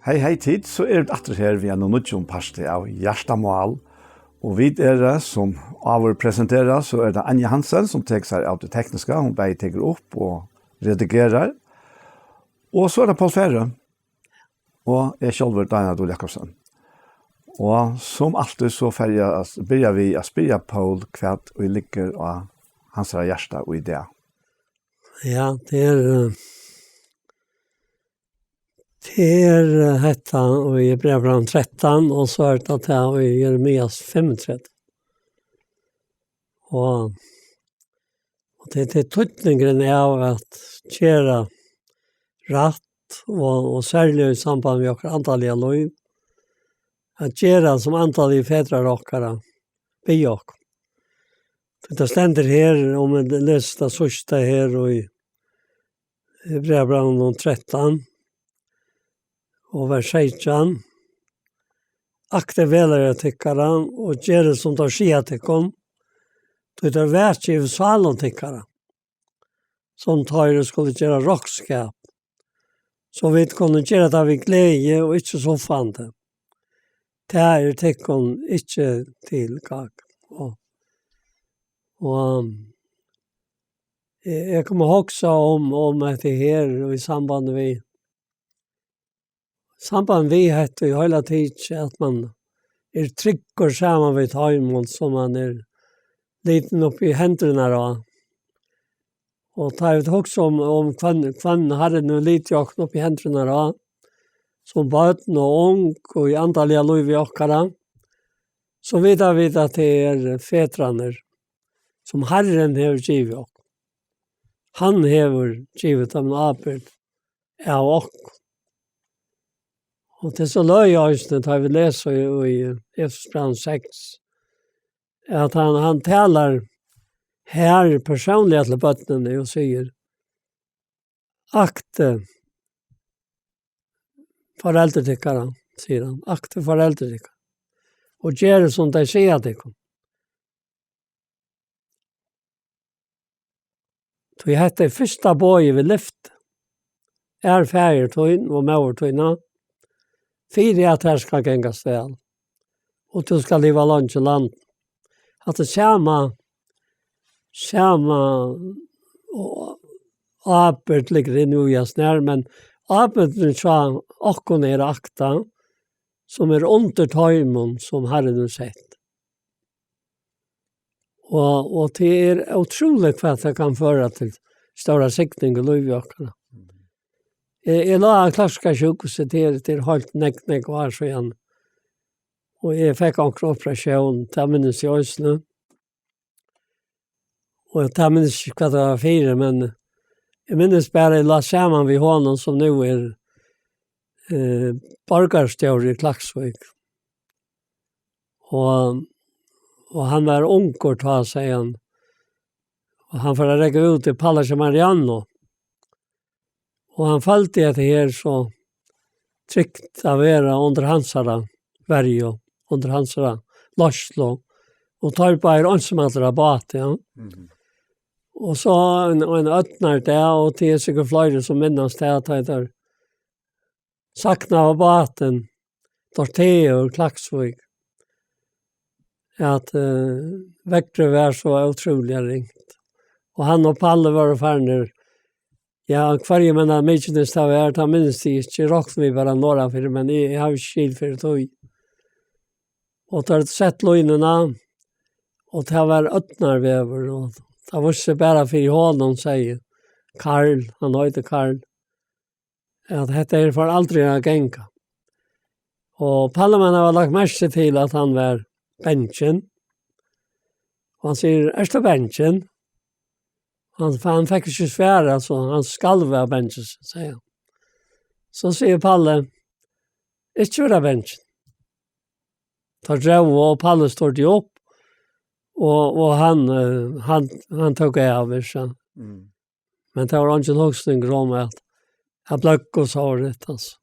Hei, hei tid, så det atter her vi noe nødjon parste av Hjertamål. Og vi som avur presenterer, så det Anja Hansen som tek seg av det tekniske. Hun bare teker opp og redigerer. Og så det Paul Ferre. Og jeg selv Dina Dole Jakobsen. Og som alltid så begynner vi å spille Paul kvart og ligger av hans hjerte og idé. Ja, det hetta og i Hebreerbrevet 13 og så det og i Jeremias 35. Og det tydningen av at kjera rätt och särskilt i samband med våra antalliga liv. Att kjera som antalliga fädrar åkara be och. Det ständer här om det lästa sista här och i Hebreerbrevet 13 och vers 16. Akte velare tyckara och gör som de skia tyckom. Det är värt i salen tyckara. Som tar och skulle göra rockskap. Så vi kunde göra det vid glädje och inte så fande. Det här tyckom inte till kak. Och jag kommer också om att det här och i samband vi heter ju hela tiden att man trycker samman vid tajmål som man liten upp i händerna då. Och tar vi också om kvann hade nu lite jag upp i händerna då. Som barn och ung och i antalliga liv i åkara. Så vet vi att det är fädrarna som Herren har givit oss. Han har givit dem apert av oss. Och det så löjligt har vi läst i Efesierbrevet 6 att han talar här personligen till barnen och säger akte föräldratyckare, säger han. Akte föräldratyckare. Och gör det som de säger till dem. Vi hette första boy vi lyft. Färgertøyn och maurtøyna. Fyra att här ska gängas väl. Och du ska leva långt i land. Att det samma och apert ligger i nu jag snär. Men apert så och ner akta. Som under tajmon som Herren har sett. Och det är otroligt för att det kan föra till stora siktning och livjockarna. Jag la klassiska sjukhuset till helt näck var så igen. Och jag fick en operation till minnes i Oslo. Och jag minns inte vad det var fyra, men jag minns bara jag la samman vid honom som nu är borgarstjår i Klaksvik. Och han var onkort, har säger han. Och han får räcka ut i Pallas Mariano. Och han följde att det här så tryckt av era under hansara Berg och under hansara Larslo. Och tar på önskemalt rabatt, ja. Och så en öppnar det och det är säkert flera som minnas det att det är sakna av baten Dorteo och Klaksvik. Att väckte var så otroligt ringt. Och han och Palle var färner. Ja, kvarje menna mycket av är ta minst inte rockar vi bara några för men jag har skil för det. Och tar sett lögnerna och det var öppnar väver och det var så bara för honom säger Karl, han heter Karl. Att detta är för aldrig att gänga. Och Palleman har lagt märke till att han var benchen. Och han säger, är det benchen? Han fick inte svära, så han skall vara benchen, säger han. Så säger Palle, inte vara benchen. Tar dröv och Palle står det upp. Och han tog av så. Men det var inte högstning om att jag blöck och sa det, alltså.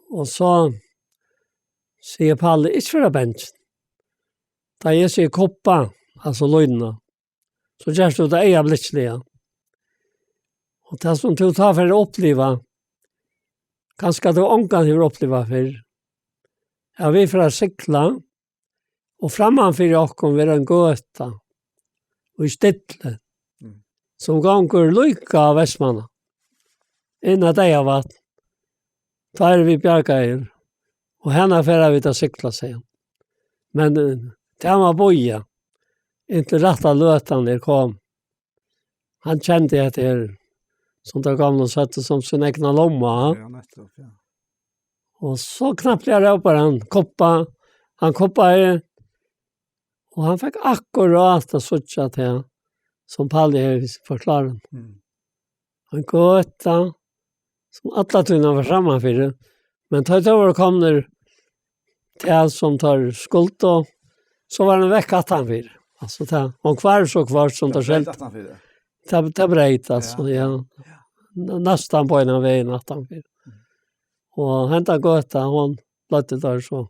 Och så säger Palle, inte vara benchen. Da jeg sier koppa, altså løgnene, så gjør du det jeg blitzlige. Og det som du tar for å oppleve, Kanske det ångan hur uppleva för. Ja, vi får cykla och framför oss kommer en gata och i stilla som gånger lycka av Västmanna. Innan det har varit tar vi bjärgaer och henne får vi ta cykla sig. Men det var boja. Inte rätta lötan där kom. Han kände att det är som det gamla sättet som sin egna lomma. Ja, nettopp, ja. Och så knappt jag råpar han koppade och han fick akkurat att switcha till som Palle har förklarat. Han gåta som alla tunna var sammanför. Men tar det över kommer till som tar skuld och så var han väck att han vill. Alltså ta och kvar som det själv. Det brejt alltså ja. Nästan på en väg att han vill. Och hämta gåta hon låtte där så.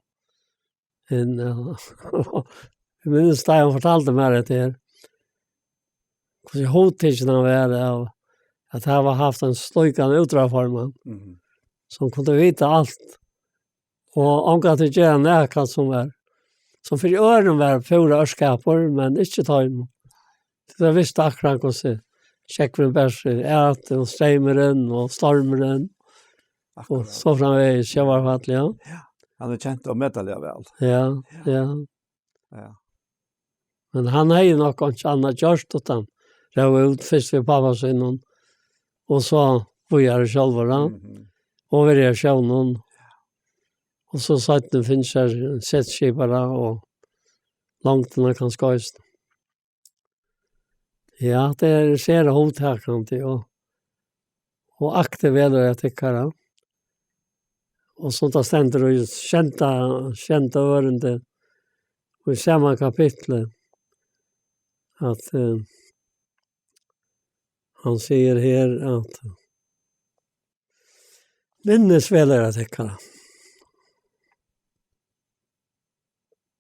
Minns det han fortalte mig det här. Hur hotigheten var av att han var haft en slöjkan utraforman som kunde veta allt. Och omgått det gärna näkan som var. Som för öron var fyra örskapor, men inte ta emot. Det visste akkurat hur se. Tjeckren bärser, ät och strömmeren och stormeren. Och så framvägs, jag var fattlig, ja. Han är känt och medalja väl. Ja. Men han har ju nog inte annat gjort utan det var ut först vid pappa sin och så var jag själva och vi är själva och så satt det finns här sättskipare och långt när kan skajst. Ja, det ser hotakande och aktivera jag tycker det. Och sånt där ständer och kända örende och i samma kapitel att han säger här att minnesvälare tycker det.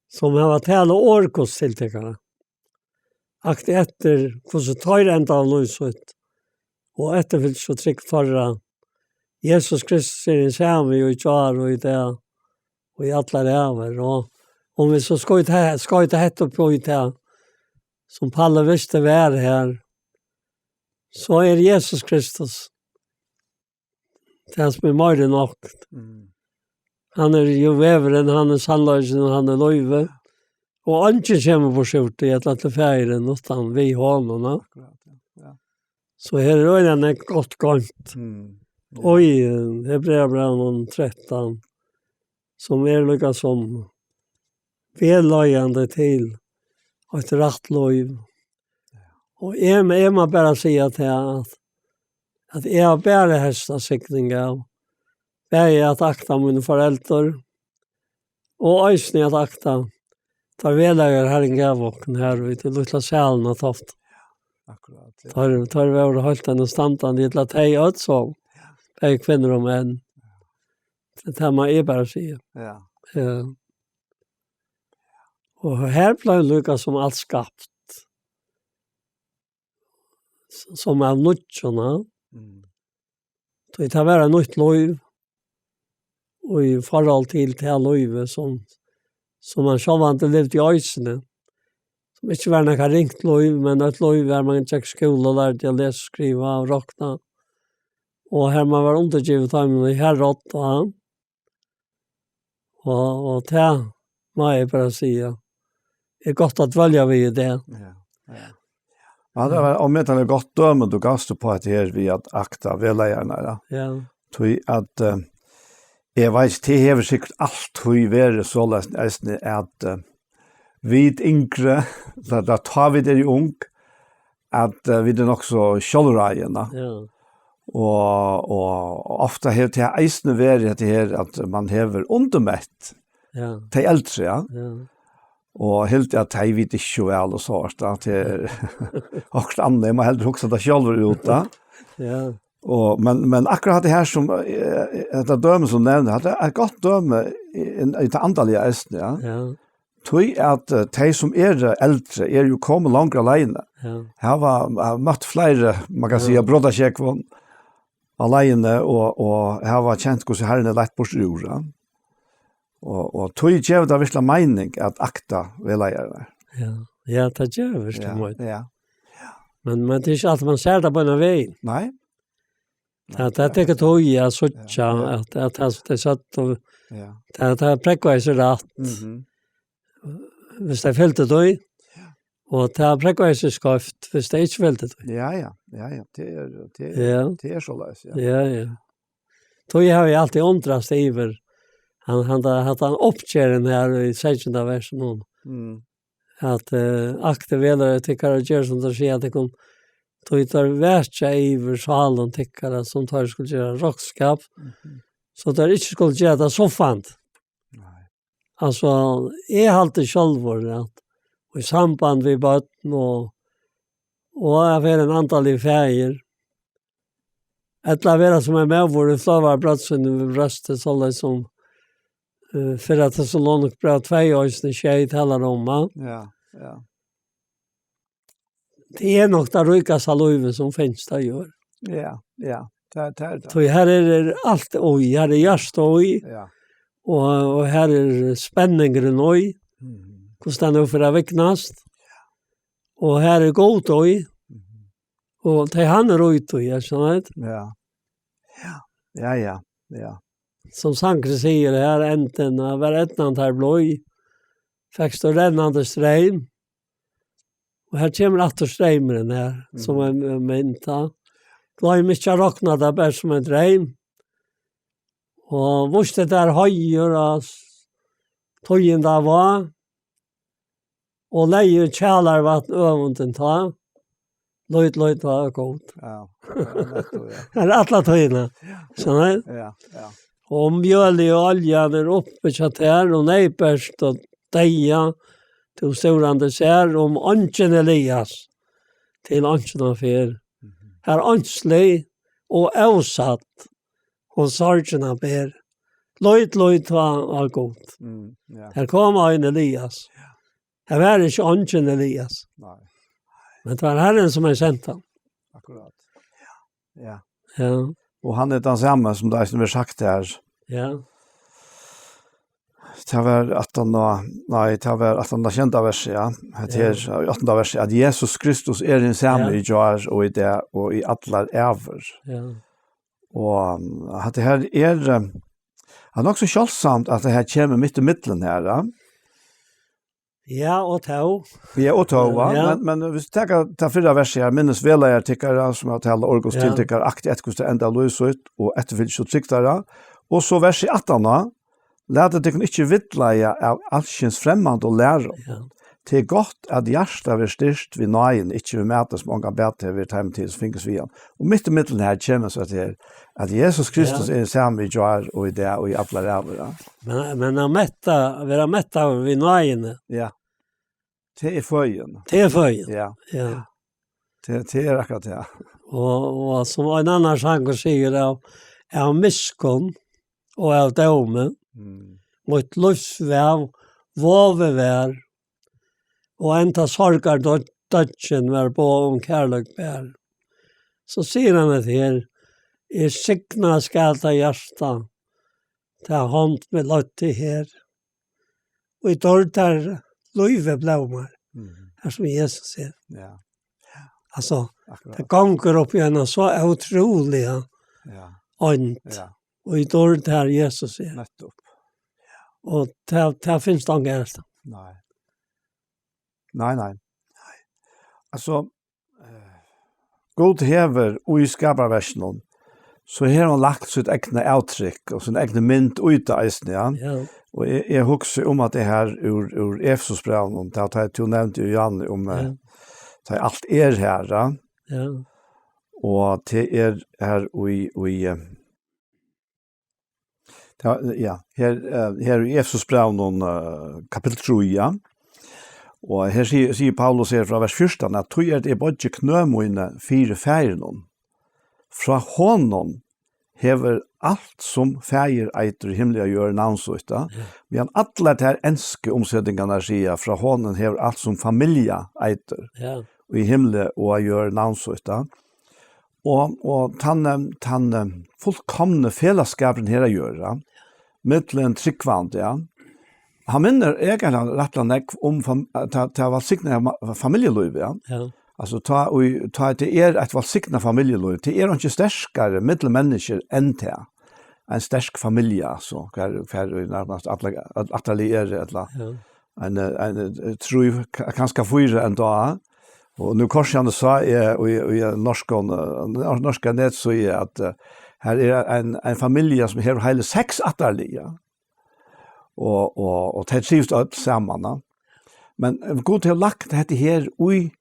Som har varit hela orkos till tycker det. Akt efter hur så tar ända av lösut och efterfyllt så tryck förra Jesus Kristus är en sämre och i kvar och i det och i alla räver och om vi så ska inte hetta på i det som Palle visste var här så är Jesus Kristus det som är mer än nog. Han är ju vävren, han är sannlösen och han är löjve och inte kommer på skjort i att färgen utan vi honom. Så här är det gott gångt. Oj, Hebreerbrevet 13 som är lika som vällöjande till ett rätt liv. Och är man bara säga till att jag bara hästa siktningar. Jag är att akta mina föräldrar och ösning att akta tar vällöjare här en gavåkn här ute i lilla sälen och toft. Akkurat. Tar vi över hållt den och stantan i ett latej och ett såg. Det är kvinnor och män. Det här man är bara säga. Ja. Och här blir lyckas som allt skapt. Som är nutjorna. Det tar vara nytt liv. Och i förhåll till det här livet som man själv inte levt i ösene. Som inte var något ringt liv, men ett liv där man inte gick skola och lärde att läsa, skriva och räkna. Och här man var undergivet av mig här råtta. Och det må jag bara säga. Det är gott att välja vid det. Ja, det var om det är gott döme du gavst på att det är vi att akta väljärna. Ja. Tog att jag vet det har säkert allt hur vara så läst att vid yngre där tar vi det i ung att vi det också självrajarna. Ja. Og ofta har det eisne vært det her at man hever undermett til eldre, ja. Og helt at de vet ikke vel og så, at det er akkurat andre, man heldur også det selv ut da. Ja. Men akkurat det her som, det døme som nevner, det er et godt døme i det andalige eisne, ja. Ja. Tøy at de som er eldre er jo kommet langt alene. Ja. Her var møtt flere, man kan si, brodderkjekvån, alene og jeg var kjent hvordan herren er lett bort jorda. Og tog gjør det virkelig mening at akta veleiere. Ja, det gjør virkelig mening. Ja. Men det er ikke alt man ser det på en vei. Nei. Det er ikke tog jeg suttja, at det er satt og det er prekveis rett. Hvis det er fyllt det og det er prekveis skaft, hvis det er ikke fyllt det. Ja. Det er så løs, ja. Ja. Tog jeg har jo alltid undrast iver. Han oppkjæren her i 16. versen at akte velere tykkere gjør som det sier at det kom tog tar vært iver salen tykkere som tar skulle gjøre rockskap så det ikke skulle gjøre det så fant. Altså, jeg halte sjølvor at i samband vi bøtten og jeg får en antall i feir etter å som med hvor det fløver brattsen i brøstet så som för att det så långt bra 2 år tjej talar om. Ja. Det är nog där rikaste löven som finns där gör. Ja. Det. Så här är allt oj, här är just oj. Ja. Och här är spänningen oj. Kostar nu för att väcknast. Och här är gott oj. Och det han är ute oj, så vet. Ja. Som Sankre säger här enten var ettan här bloj. Fick stå rännande ström. Och här kommer att strömmen här som är mynta. Glöm inte att räkna det bara som en dröm. Och vars det där höjer att tojen där var. Och lejer källar vatten övunden ta. Löjt var god. Ja. Eller alla tojerna. Så nej. Ja. Och mjöl och olja där uppe så här och nejperst och deja till storande ser om anken Elias till anken av er. Här anslig och avsatt och sorgerna ber. Löjt var god. Här kom en Elias. Här var det inte anken Elias. Nej. Men det var Herren som sänt han. Akkurat. Ja. Och han är den samma som det som vi sagt här. Ja. Det var att han kända vers, ja. Det är 8:e vers att Jesus Kristus är den samma i jar och i det och i alla över. Ja. Och att det här är han också självsamt att det här kommer mitt i mitten här, ja. Ja, och tå. Ja, och tå, va? Men vi tar förra versen här, minnes väl tycker som att alla orgos tilltycker akt ett kost ända lösut och ett vill så tryckta. Och så vers 18. Lät det inte vittlaja av allskins främmande och lära. Det är gott att hjärsta vi styrst vid nöjen, inte vi mätas många bättre vid timetids finnes vi. Och mitt i mitten här kommer så att Jesus Kristus är samma i jar och i det och i alla räver. Men vara mätta vid nöjen. Ja. Det är föjen. Ja. Det är akkurat det. Och som en annan sang säger av miskon och av domen. Mot luftsväv, våvevär och ända sorgar dödsen var på om kärlek bär. Så säger han att här är signa skalta hjärsta ta hand med lötte här. Och i dörtar löjve blåmar. Här som Jesus säger. Ja. Alltså, det gånger upp igen så otroliga ont. Ja. Och i dörtar Jesus säger. Nettopp. Och det finns det inga helst. Nej. Alltså, God hever och i skaparversionen så har han lagt sitt egna avtryck och sin egna mynd ut av eisen, ja. Och jag huxar att det här ur Efesusbrevet, det har jag nämnt ju Janne om det allt här, ja. Och det är här här i Efesusbrevet kapitel 3, ja. Og her sier Paulus her fra vers 14 at tog det bare knømøyne 4 feirenom. Fra hånden hever alt som feir eiter himmelig å gjøre navnsøyta. Vi har alle de her enske omsetningene sier fra hånden hever alt som familie eiter i himmelig å gjøre navnsøyta. Og tann fullkomne fellesskapen her å gjøre, mittelen tryggvand, ja. Han minner egentlig rett og slett om til å valsikne familieliv, ja. Ja. Altså, ta det et valsikne familieliv, det ikke sterskere mittelmennesker enn det. En sterk familie, så hver nærmest atelier, en tror kanskje fyra en dag, og nu korsjane sa i norska net så at her en familie som har hele 6 atelier, og det trivs alt sammen. Men god til å lagt dette her ui,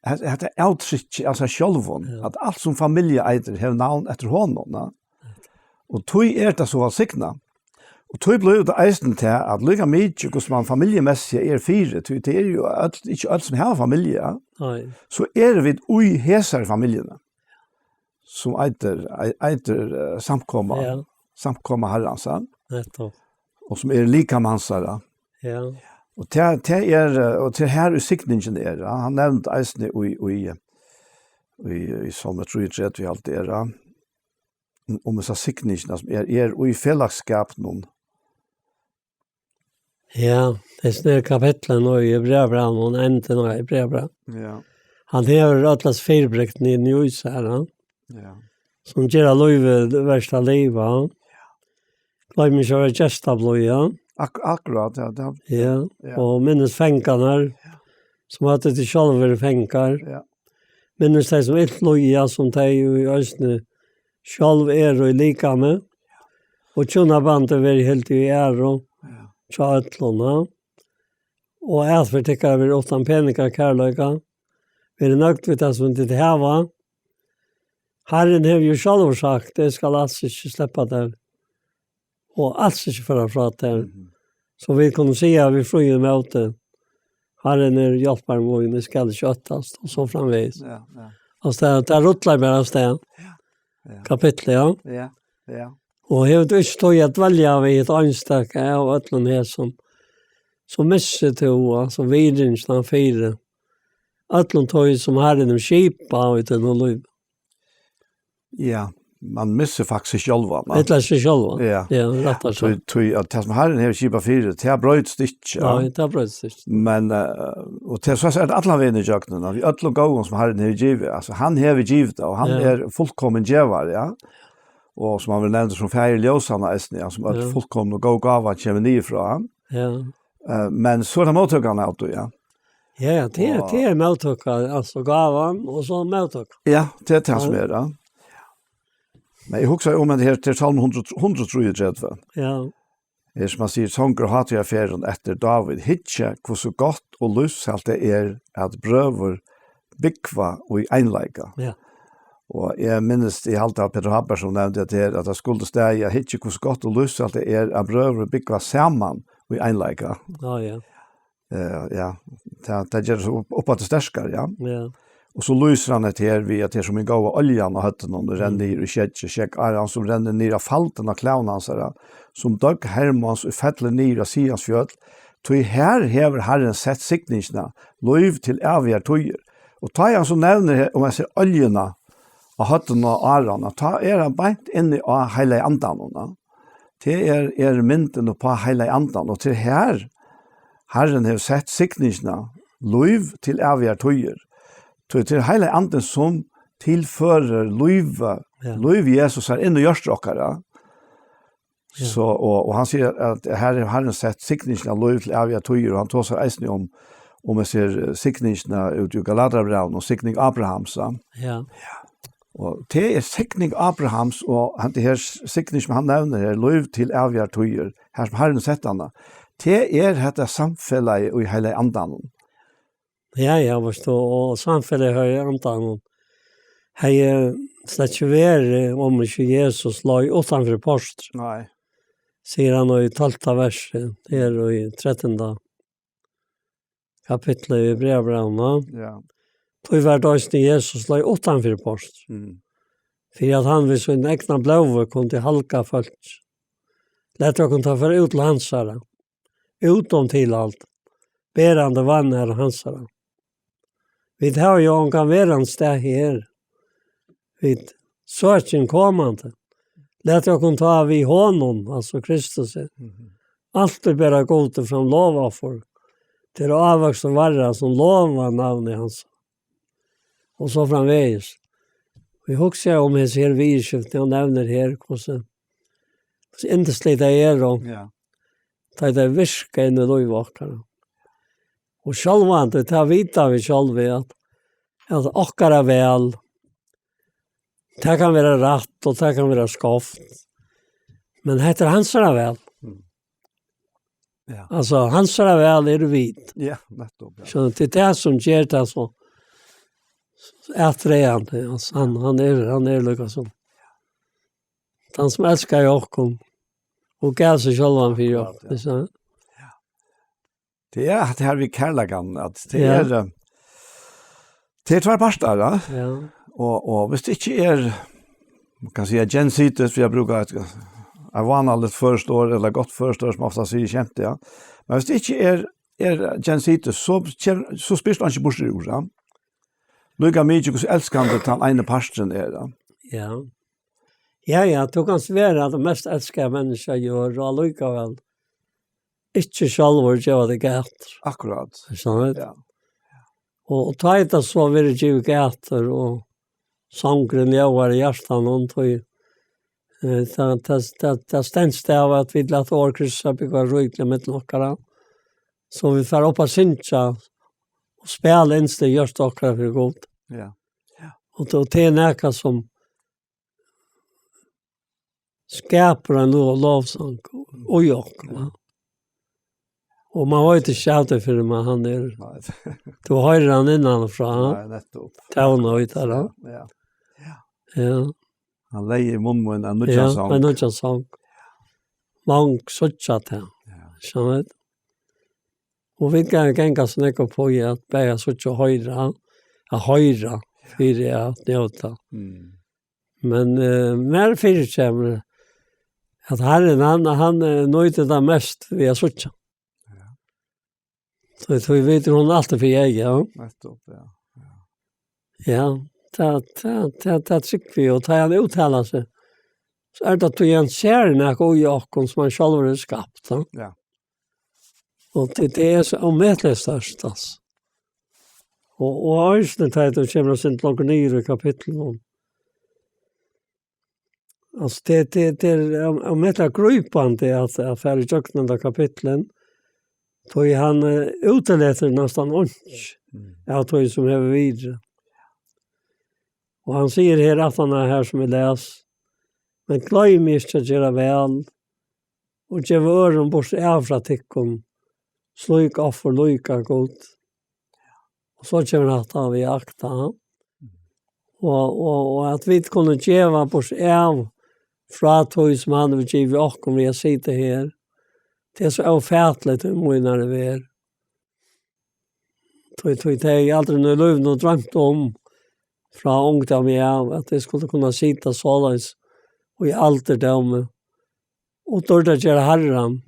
det uttrykk av seg sjølven, at alt som familie eier har navn etter hånden, og tog det så valsikna. Og tog ble det eisen til at lykka mye hos man familiemessig fire, det jo ikke alt som har familie, så vi ui hesar familiene, som eier samkomma herrens, og som lika mansara. Ja. Og til her usikningen han nevnte eisen i som jeg tror vi alltid om disse sikningene som i fellesskap noen. Ja, det er kapitlet nå i brevbrann, og enden nå i brevbrann. Ja. Han har atlas feilbrekt i Njus her, Ja. som gjør løyve det verste livet. Glöm mig köra gästabloja. Akkurat, ja. Ja, och minnes fänkarna som hade till själva fänkar. Ja. Minnes det som ett loja som det i östne själv och i lika med. Och tjona bandet var helt i och tjatlorna. Och att för tycker vi åt penningar kärleka. Vi är nöjt vid det som det här var. Herren har ju själv sagt det ska alltså inte släppa där. Och alls inte för att prata där. Så vi kunde se att vi flyger med det. Herren hjälper mig med skall köttas och så framvis. Ja. Alltså det rullar bara sted. Ja. Kapitel, ja. Ja. Och jag vet inte att jag väljer vid ett anstak av ötlen här som missar till som vidringsna fyra. Ötlen tog som Herren skipa av ett liv. Ja. Man missar faktiskt själva. Det är sig själva. Ja, rätt så. Det som Herren har skipa fyra, det har bröjts inte. Ja, det har bröjts inte. Men, och det så är det alla vägen i jakten. Vi alla gånger som Herren har givet. Alltså, han har givet och han är fullkommen givare, ja. Och som han vill nämna som färg ljósarna ja, som är fullkommen och gåva kommer ni från. Ja. Men så är det mottagarna auto, ja. Ja, det är mottagare, alltså gavan och så mottagare. Ja, det är det som är det. Men jeg husker om det her til Salm 133. Ja. Det som man sier, sånger hatt i affæren etter David, hitje hvor så godt og lyssalt det at brøver byggva og i einleika. Ja. Og jeg minnes i halte av Peter Haber som nevnte at det skulle stegi, hitje hvor så godt og lyssalt det at brøver byggva saman og i einleika. Ja. Ja, det gjør det oppa til sterskar, ja. Ja. Og så lyser han etter vi at det er som en gav av oljan og høtten og renner ned i kjekk er han som renner ned av falten av klauna hans som Dag Hermans og fettler ned av Sians fjøll. Tog her hever Herren sett sikningsna, lov til evige tøyer. Og ta han som nevner om jeg ser oljena av høtten og arene, ta han beint inn i hele andan. Det mynden på hele andan, og til her Herren har sett sikningsna, lov til evige tøyer. Til hele anden som tilfører løyve Jesus inn i gjørstråkere. Så, og han sier at her har han sett sikningen av løyve til evige tøyer, og han tar seg eisen om jeg ser sikningen ut i Galaterbrevn og sikning Abrahams. Ja. Og det sikning Abrahams, og det her sikning som han nevner her, løyve til evige tøyer, her som Herren sett han, det dette samfellet i hele anden. Ja, forstå, og samfunnet har jeg antatt hei slett ikke vært om ikke Jesus la utenfor post. Nei. Sier han i 12. verset, her og i 13. kapitlet i brevbrevna. Ja. Tog hver dagen Jesus la utenfor post. For at han ved sin egna blåve kunne halka folk. Lett å kunne ta for ut til hansare. Utom til alt. Berande vann her hansare. Vi tar jo om kan være en sted her. vid söken kommande. Lät jag kun ta vid honom, alltså Kristus. Allt är bara gott från lova för. Till att avväxa varra som lovar namn i hans. Och så framvägs. Vi huxar om hans här vidskift när han nämner här. Så inte slita er och ta det viska in i lojvakarna. Och självande, ta vita vi själva att åkara väl. Det kan vara rätt och det kan vara skaft. Men heter hansara väl. Ja. Alltså hansara väl är vid. Ja, nettopp. Ja. Så det är det som ger det så ätreande. Alltså han är lyckas som. Han som älskar Jakob och gav sig själva för Jakob. Ja. Det är det här vi kärlekan att det är två parter, ja. Ja. Och hvis det inte är man kan säga gensidigt för jag brukar ett vanligt förstår eller gott förstår som ofta säger känt ja. Men hvis det inte är gensidigt så spyrs han inte bort ur, ja. Lika mycket hur älskande den ena parten är, ja. Ja. Ja, du kan svära att det mest älskade människa gör och likaväl inte själva gör det gett. Akkurat. Så Ja. Och ta det så vill det ju gator och sångren jag var i hjärtan och tog det ständs det av att vi lät årkryssa bygga ryggliga med några. Så vi får upp och synka och spela ens det görs åkra för god. Ja. Och det är näka som skapar en lovsång och jag. Och man har inte tjatat för man han är. Du har han innanfra. Nej, nettopp. Tavna ut där. Ja. Ja. Han lägger i munnen en nudja sång. Ja, en nudja sång. Mång suttjat här. Ja. Och vi kan gänga snäcka på att bäga suttja höjra. Höjra. För att njöta. Men mer fyrtjämmer att Herren han nöjde det mest via suttja. Så vi vet hon alltid för jag, ja. Nettopp, ja. Ja, det tycker vi och tar han uttala sig. Så är det att du en kärna och Jakob som han själv har skapat. Ja. Och det är så omätligt störst. Alltså. Och ösnet här då kommer oss inte långt ner i kapitlen. Alltså det är omätligt gripande att affära i köknen av kapitlen. Då är han uteläter nästan ont. Jag tror som är vidare. Och han säger här att han är här som vi läs. Men glöm inte att göra väl. Och ge öron bort av tikkon. Sluk offer lika gott. Och så kommer han att han vid akta. Och att vi kunde geva bort av fra tog som han vill ge och om vi sitter här. Det är så ofärtligt hur många det är. Det är aldrig nu löv och drömt om från ungdom av att det skulle kunna sitta således och i ålderdom och dörda göra Herren.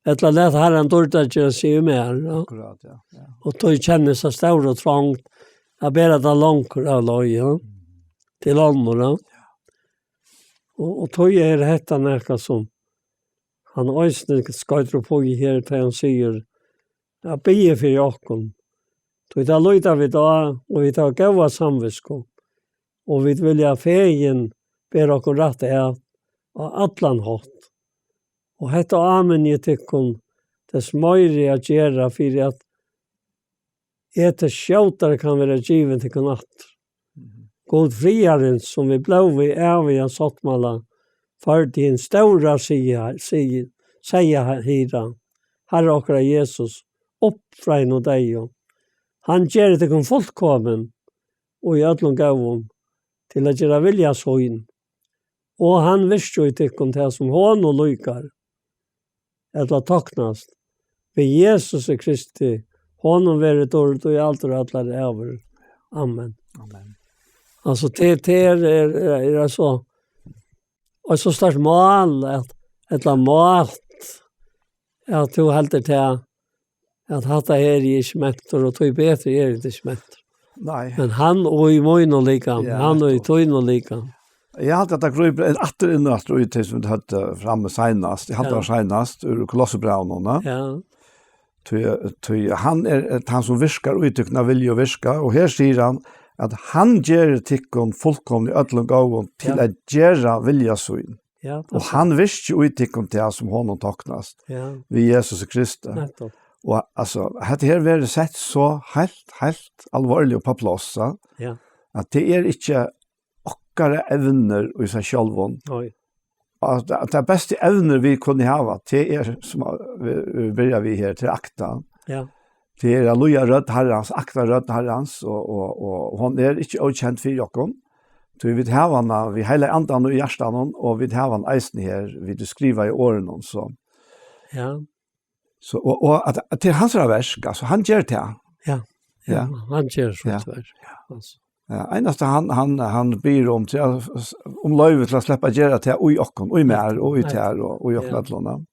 Eller lät Herren dörda göra sig mer. Ja. Akkurat, ja. Och då känner sig stor och trångt att bära det långt av löj. Ja. Till andra. Och då är det detta näka som han ösnar skadrar på här till han säger jag ber för Jakob. Då är det löjda vi då och vi tar gåva samvetskap. Och vi vill ha fägen ber och rätt är och atlan hatt. Och detta amen i tyckon det smöjre att göra för att ett skjutare kan vara given till natt. God friaren som vi blev i äviga sottmala för din stora säga hira. Herre okra Jesus, uppfrein och dig. Han ger det kom fullkommen och i ödlån gavon till att göra vilja sån. Och han visste ju till det som hon och lykar. Eller tacknast. För Jesus Kristi, honom varit ordet och i allt och alla över. Amen. Amen. Alltså det är så. Och så starkt mål att mat att du håller till att hata är i smätter och tog bättre är det smätter. Nej. Men han och i moin och lika, Ja, han och i toin och lika. Jag hade att det kryper en åter in att ut som det hade framme senast. Jag hade senast ur Kolosserbrevet. Ja. Han han som viskar uttryckna vilja viska och här säger han att han ger tikkon fullkomlig ödlung gåvon till att göra vilja syn. Ja. Och han visste ju tikkon till som honom taknast. Ja. Vi Jesus Kristus. Nettopp. Och alltså hade här varit sett så helt allvarligt på plats. Ja. Att det är inte okkara evner i sig självon. Oj. Att det bästa evner vi kunde ha, det är som vi börjar vi här till akta. Ja. Det är loja röd herrans, akta röd herrans, och hon är inte okänd för jokken. Så vi har han, vi hela andan och hjärtan, och vi har han eisen her, vi skriver i åren, så. Ja. Så, och att till hans verk, alltså han gör det. Ja. Ja. Han gör så Ja. tyvärr. Alltså. Ja, enast han ber om till om lövet till att släppa göra till oj och mer och ut här och jocknadlorna.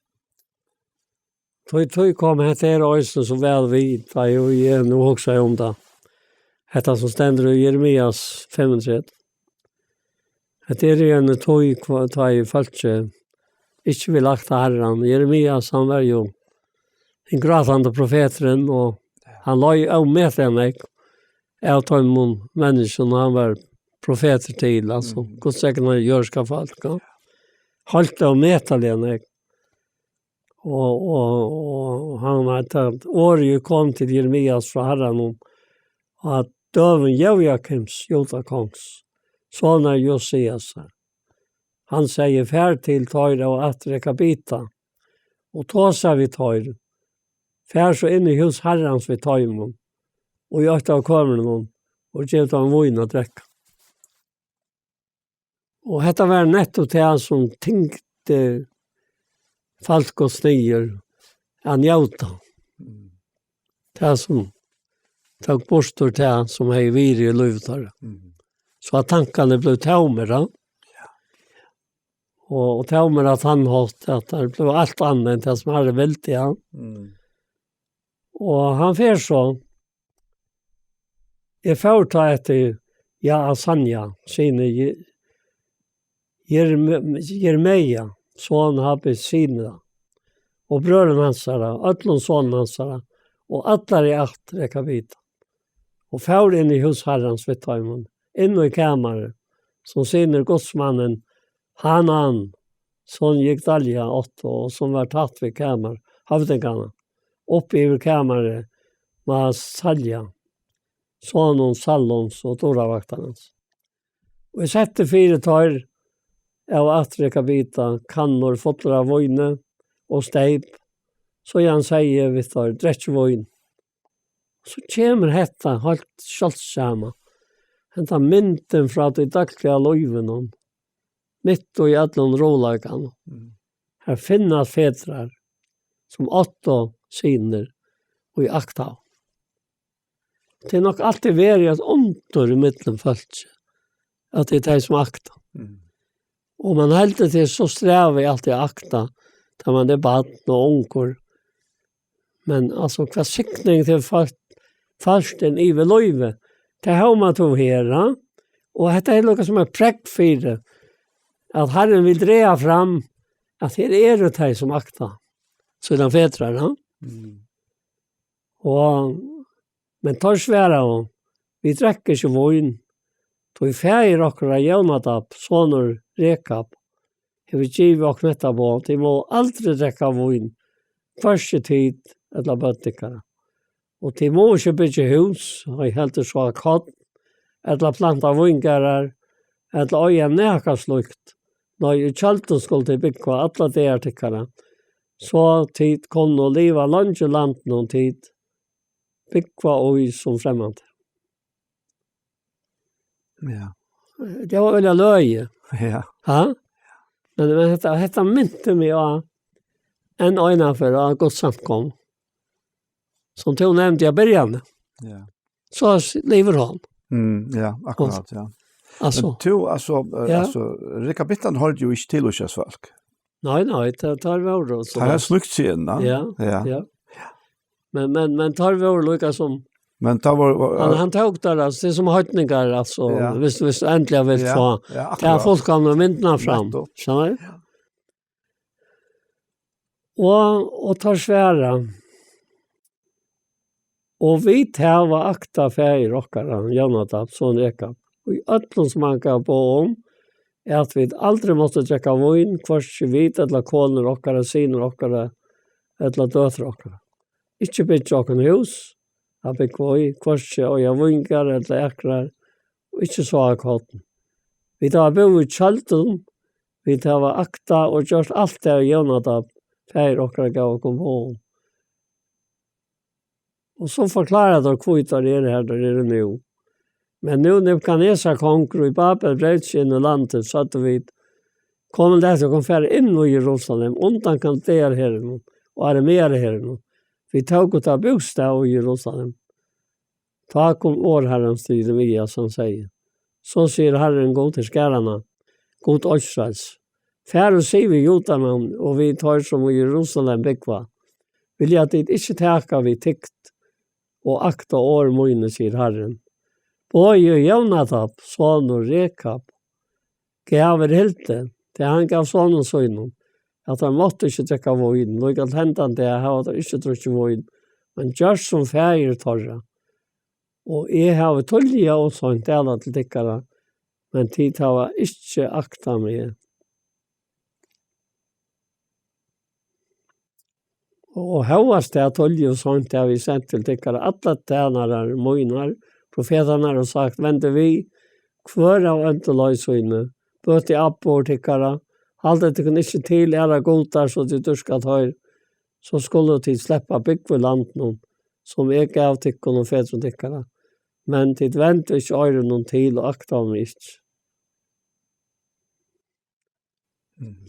Tog kom det här ösen så väl vid, da jag nu också om det. Detta som ständer i Jeremias 35. Det är en tog i falske, ikke vil akta herren. Jeremias, han var jo en gratande profeteren, og han la jo av med henne, av de människorna han var profeter til, altså, godsäkene jørska folk. Ja. Halt av metalene, og han hadde året kom til Jeremias fra herren om at døven Jojakims, Jotakongs, sånn er Josias. Han sier fær til tøyre og atrekka bita, og tåsa vi tøyre. Fær så inn i hus herrens vi tøyre, og gjør av kameren, og gjør av en vøyne å drekke. Og dette var nettopp til han som tenkte falk og snier, han gjauta. Til han som tok bostor til han som hei viri i løvtare. Så at tankene ble taumere, og taumere at han hatt, at det ble alt annet enn det som hadde velt i han. Og han fer så, jeg får ta etter Asanja, sine Jeremia, sånn habbe sine, og brøren hans, ødlån sånn hans, og atler i alt rekabita. Og får inn i husherrens vittøymon, inn i kameret, som sine godsmannen Hanan, sånn gikk dalja 8, og som var tatt ved kamer, havdengene, oppe i kameret med salja, sånn Sallons og Doravaktarens. Og jeg sette 4 tøyr av atrekabita, kannor, fotler av vøyne og steip, så han sier vi tar drettsvøyn. Så kommer dette helt kjølsama, henta mynten fra de daglige løyvene, mitt og i alle rålagene. Her finnes fedrar som 8 syner og i akta. Det er nok alltid vært et omtår i midten følelse, at det er de som akta. Og man heldur til så strever alltid akta, da man er barn og unger. Men altså, hva sikning til farsten i ved løyve, det har man til å høre, og dette er noe som er prekk for det, at Herren vil dreie fram at her er det de som akta, så den fedrar, ja. Men tar svære, vi drekker ikke vøyn, då vi fæger okra Jonadab, sonur Rekab, vi givet og knetta på, de må aldri drekka vøyn, første tid, eller bøttikere. Og de må ikke bygge hus, og jeg heldur så kott, eller planta vøyngarar, eller øye neka slukt, når i kjalten skulle de bygge alle de artikkere, så tid kunne liva langt land noen tid, bygge øy som fremmande. Ja. Det var veldig løye. Ja. Ja? Men dette mynte meg av en øyne for å gå samkom. Som til nevnte jeg begynne. Ja. Så lever han. Ja, akkurat, ja. Altså. Men alltså rekabittan har ju inte till oss folk. Nej, det tar vi över oss. Det har snukt sig in, va? Ja. Men tar vi över lika som Men det var... Han tog där alltså, det är som höjtningar alltså, Ja. hvis du äntligen vill få. Ja, Det har folk kan myndna fram. Nettopp. Skjønner du? Og tar svære. Og vi tar akta feir okkara, Jonathan, sånn Rekab. Og i øtlen som han kan på om, at vi aldri måtte drekka vin, kvart vit, eller kåner okkara, siner okkara, eller døtre okkara. Ikke bytja okkara hus, jeg bygg vi, kvart og jeg vingar, eller ekrar, og ikke så av kåten. Vi tar bo i kjalten, vi tar akta og gjort alt det av Jonathan, feir okkara gav og kom på om. Og så forklarer jeg hvor det her, der er det nå. Men nu Nebukadnesar konkur i Babel brøt inn i landet, så at vi kom det til å komme færre inn i Jerusalem, undan kan det her nå, og er det mer her nå. Vi tok å ta bostad i Jerusalem. Ta kom årherrens tid, som sier. Så sier Herren god til skærarna, god Israels. Færre sier vi judarna, og vi tar som i Jerusalem byggva. Vil jeg at det ikke teka vi tikt, og akta år møyne, sier Herren. Både Jonathan, son og Rekab, gav helte, det han gav son og søgnen, at han måtte ikke trekke vøyden, og ikke hentan det, han hadde ikke trekke vøyden, men gjør som feir torra. Og jeg har tolja og sånt dela til tikkara, men tid har ikke akta meg. Og høyast det tolja og sånt har vi sendt til tikkara, alle tænare, møynar, profeterna har sagt, vente vi, hver av ønteløysøyne, bøte appår tikkara, halte det kan ikke til æra godar, så de durskat høyr, så skulle de sleppa byggve landen, som jeg gav tikkene og fedre tikkara. Men de vente ikke øyre noen til, og akta om ikke.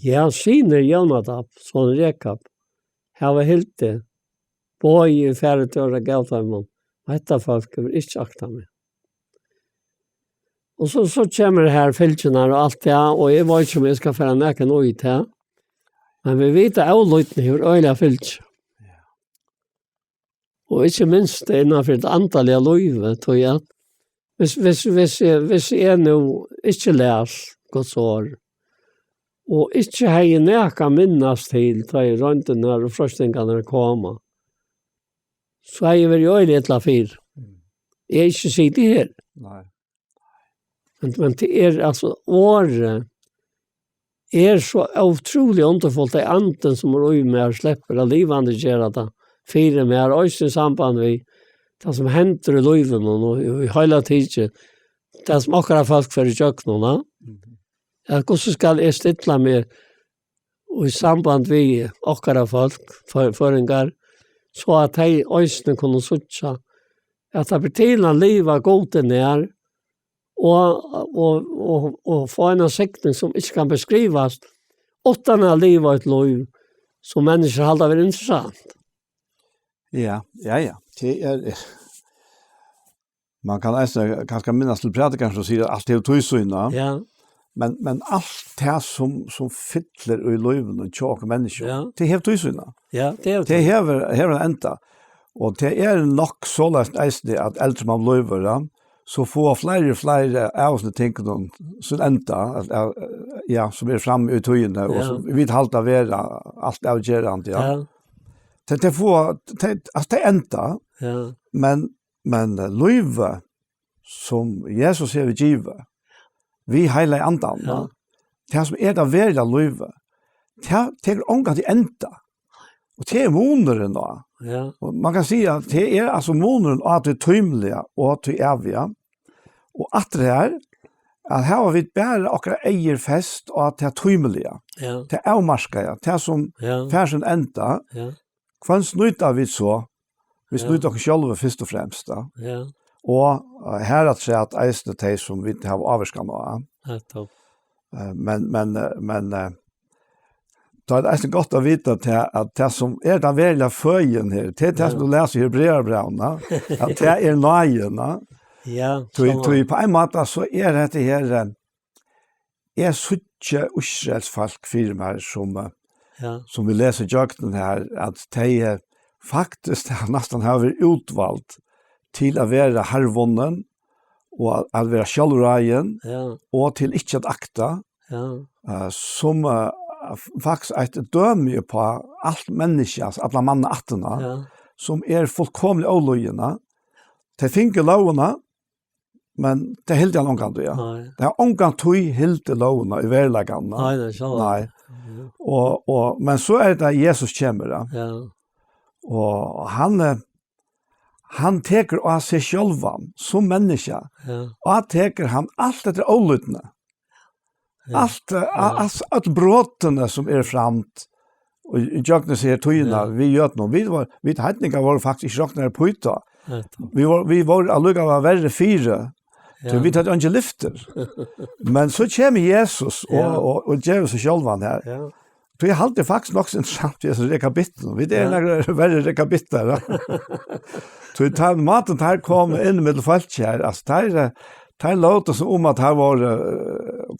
Ja, syner Jonathan, sånn Rekab, har vi helt det, både i færre tørre gavtøymon, og dette folk vil ikke akta meg. Og så kommer det her fylkene og alt det, og jeg vet ikke om jeg skal fære nækken noe i det, men vi vet at avløytene har øyla fylkene. Og ikke minst innenfor et antall av løyve, tror jeg. Hvis jeg nå ikke lærer Guds år, og ikke har jeg nækka minnes til, da jeg rønte når frøstingene kommer, så har jeg vært øyelig et la fyr. Jeg er ikke sitter her. Nei. Men det altså året så utrolig underfullt det anten som er øy med å slippe av livande gjør det. Fire med er også i samband med det som henter i liven og i hele tiden. Det som akkurat folk for i kjøkkenen. Hvordan skal jeg stille med i samband med akkurat folk for en gang, så at de øysene kunne suttje at det betyr at livet går til nær og få en sikning som ikke kan beskrives utan at livet er et liv som mennesker halda vært interessant. Ja. Det man kan kanskje minnes til prædikeren som sier at alt er tøysyna. Ja. Men allt det som fyller i livet og tjåk mennesker, Ja. det er tøysyna. Ja, det er Det hever en enda. Og det er nok så lest eisende at eldre man løyver, så får flere av oss tingene som enda, ja, som er fremme i tøyene, og som vi vil halte være alt avgjørende, ja. Ja. Det får, altså det enda, Ja. men løyve som Jesus har givet, vi heiler andan, Ja. det som er det verda løyve, det er omgang til enda. Og det er moneren da. Ja. Og man kan si at det er altså moneren av det tøymelige og det evige. Og at det er, at her har vi bare akkurat eier fest og at det er tøymelige. Ja. Det er avmarska, det er som fersen enda. Ja. Hva snutter vi så? Vi snutter oss selv først og fremst. Da. Ja. Og her at det er at eisene de som vi har avskan av. Ja, topp. Men det er det godt å vite at det som er den verlige føyen her, det er det som du leser i Hebreerbrevene, at det er nøyene. Ja. Så på en måte så er dette her, er suttje Israelsfolk firmaer som vi leser i jøkten her, at de faktisk nesten har vært utvalgt til å være herrvonnen, og at være sjølvragen, og til ikke at akta, som faktisk et døme på alt mennesker, alle mann og attene, som fullkomlig avløyende. De finner lovene, men det er helt en omgang, ja. Det er omgang tog helt lovene i verlegene. Nei, det er ikke Nei. Men så det Jesus kommer, ja. Og han teker av seg selv som menneske, og teker han alt etter avløyende. Alt bråtene som framt, og Jøkne sier tøyene, vi gjør noe. Vi heitninger var faktisk ikke råkner på ytta. Vi var allukket av verre 4, så vi tatt ikke lyfter. Men så kommer Jesus og gjør seg selv her. Så jeg halte faktisk nok interessant i rekabitten. Vi verre rekabitter. Så maten her kom inn med folk her. Det låter som at her var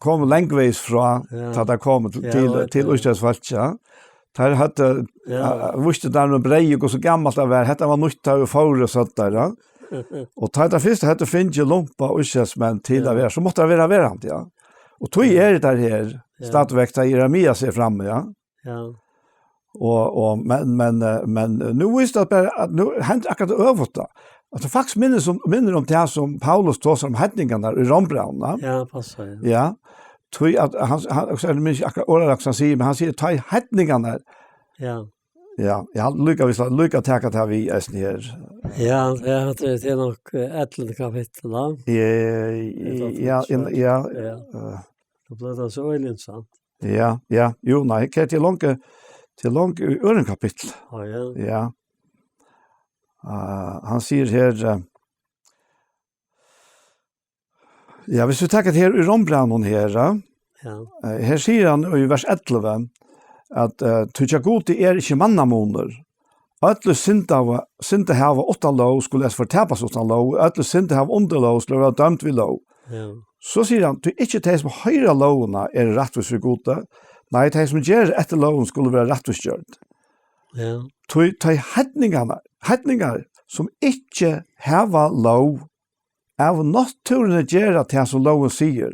kom lengveis fra at det kom til Østlandsfolket. Det hadde visste der noe brei og så gammelt det var. Dette var nytt av for og sånt der. Og det første hadde finnet lumpa Østlandsmenn til å være. Så måtte det være verant, ja. Og tog det der her, stadigvæk, da Jeremias framme, ja. Men nu visste det bare at nu hent akkurat øvet da. Alltså faktiskt minner om det som Paulus tog om hedningarna i Rombraunen. Ja, passar. Ja. Tror att han också är mycket akkurat ordalag som säger, men han säger ta hedningarna. Ja. Ja, jag har lycka tacka till vi är här. Ja, det är nog 11 kapitel då. Ja. Det blir det så intressant. Ja. Jo, nej, det till långt ören kapitel. Ja. Han säger här ja, hvis vi tar her i Rombraunen her, her sier han i vers 11 at «Tykja god til ikke mannamoner. Øtle synte hava 8 lov skulle es fortepas 8 lov, øtle synte hava underlov skulle være dømt vid lov». Så sier han, «Du ikke de som høyre lovene rettvis for gode, nei, de som gjør etter loven skulle være rettvis gjørt». «Du de hedningar som ikke hava lov, av naturen gjør til som loven sier,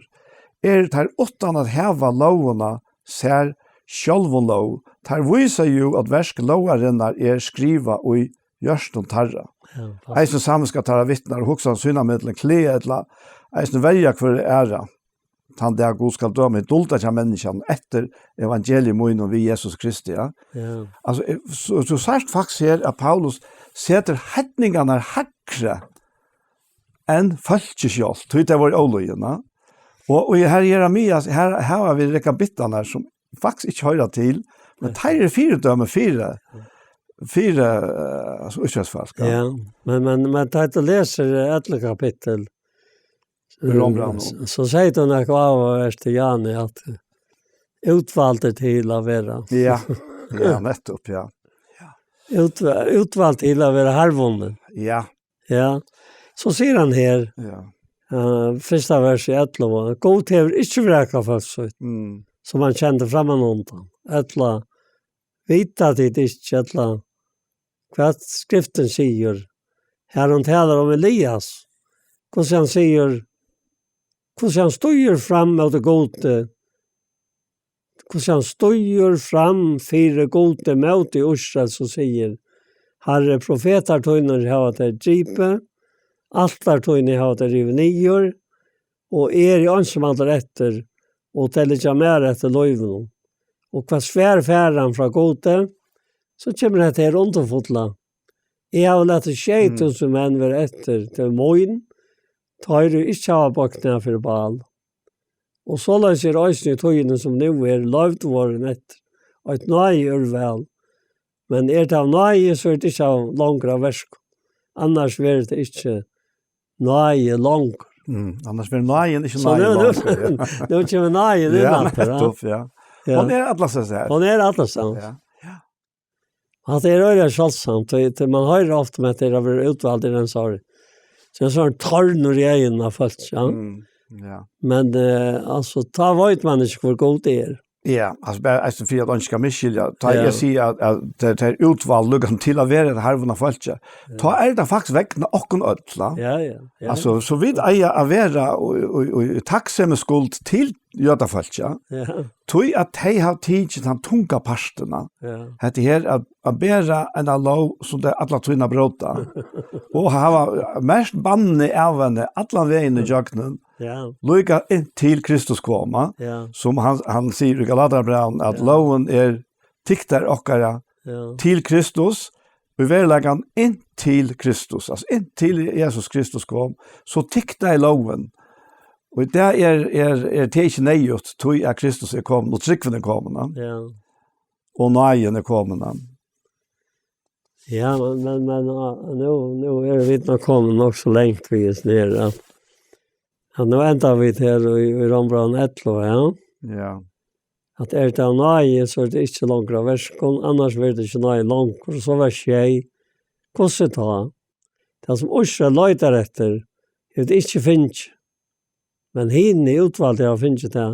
det her åttan at heva lovene ser sjølven lov. Det viser jo at versk lovarenner skriva og gjørst og tarra. Eisen sammen skal tarra vittner og hoksa syna med til en klede etla, eisen verja for æra. Han der god skal døme dulta til menneskene etter evangelium og vi Jesus Kristi. Altså, så særst faktisk her at Paulus setter hedningene hakre enn falskjølt, tror det var åløyene. Og her i Jeremias, her har vi rekabittene som faktisk ikke hører til, men det er 4 dømer, 4 utkjørsfalsk. Ja, men det er leser 11 kapittel, så sier du nok av til Jani at utvalgte til å være. Ja, nettopp, ja. Utvalgte til å være hervunnen. Ja. Så sier han her, första vers i 11, god hever ikke vreka først, som han kjente framan undan. Etla, vita dit ikke, etla, hva skriften sier. Her han taler om Elias, hvordan han sier, hvordan han støyer fram av det gode, hvordan han støyer fram fire gode møte i Israel, som sier, herre profeter tøyner hava til dripe, altar tøyne har det rive nyer, og i ansamalder etter, og til ikke mer etter løyven. Og hva svær færen fra gode, så kommer det til underfotla. Jeg har lett 2000 menn være etter til mån, tar du ikke av bakna for bal. Og så løser øyne i tøyene som nå løyvd våren etter, og et nøye vel. Men det av nøye, så det ikke av langere versk. Annars vil det ikke nøye langt. Annars vil nøyen ikke nøye langt. Det kommer nøye i natt. Nettopp, ja. Hon alla så här. Hon alla så. Ja. Att det är ju självsamt. Man hör ofta med att det har utvalt i den sorg. Så jag sa tarn och regna fast, ja. Ja. Men alltså ta vet man inte hur god det är. Ja, alltså bara är för att önska mig skilja. Ta jag ser att det är utval lugan till att vara det halvna falska. Ta är det faktiskt väckna och ödla. Ja. Alltså så vid eja att vara och tacksamma skuld till göta falska. Ja. Tui att hej har tidsit han tunga parsterna. Ja. Det här att bära en lov som det alla tunna bråta. Och ha mest banne även alla vägen i jöknen. Ja. Lika till Kristus komma. Ja. Som han säger i Galaterbrevn att loven är tiktar okkara till Kristus. Och verlagan in till Kristus. Alltså in till Jesus Kristus kom. Så tiktar i loven. Och det är det inte nejut tog att Kristus är kommet och tryggven är kommet. Ja. Och najen är kommet. Ja, men nu är vi nog kommit nog så längt vi är ner att nu ändrar vi till i Rombrand 11, ja. Ja. Att är det naje så är det inte långt av verskon, annars blir det inte naje långt, och så var tjej, hvordan ta. Det som Osra løyter etter, det ikke finnes. Men henne utvalgte jeg finnes det,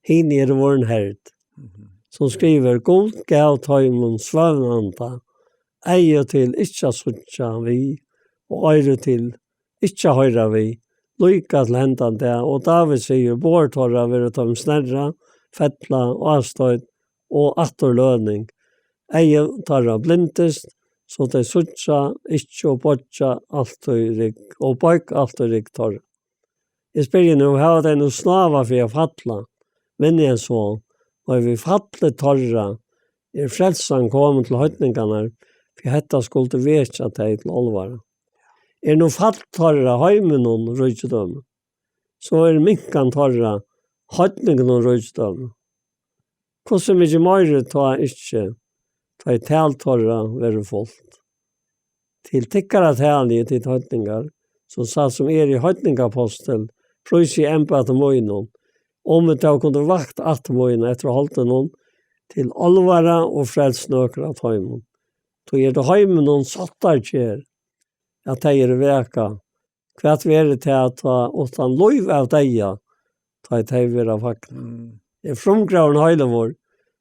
henne er vår herd, som skriver, God gav tøymon svøvnanta, eie til ikke suttja vi, og eire til ikke høyra vi, lykka til hentan det, og David sier, bårtorra vil ta snerra, fettla, avstøyd, og atterløning. Eie tarra blindest, så det suttja, ikke og botja, alt og rik, og bøyk alt og rik torra. Jeg spør nu, hva det noe snava for jeg fatla, men jeg så, og vi fatle torra, frelsan kommet til høytningarna, for hetta skulle vekja teg til olvara. No fatle torra heimenon røydom, så minkan torra høytningarna røydom. Hvordan mykje meire ta ikke, ta i taltorra være fullt. Til tikkara tali til høytningar, som sa som i høytningapostel, prøys i empat og møynon, om vi tar kunne vakt at møynon etter å holde noen, til olvara og frelsnøkere av høymon. Så det høymonon sattar kjer, at de veka, kvart vi til at ta åttan lov av deia, ta i teiver av vakten. Fromgraven høyla vår,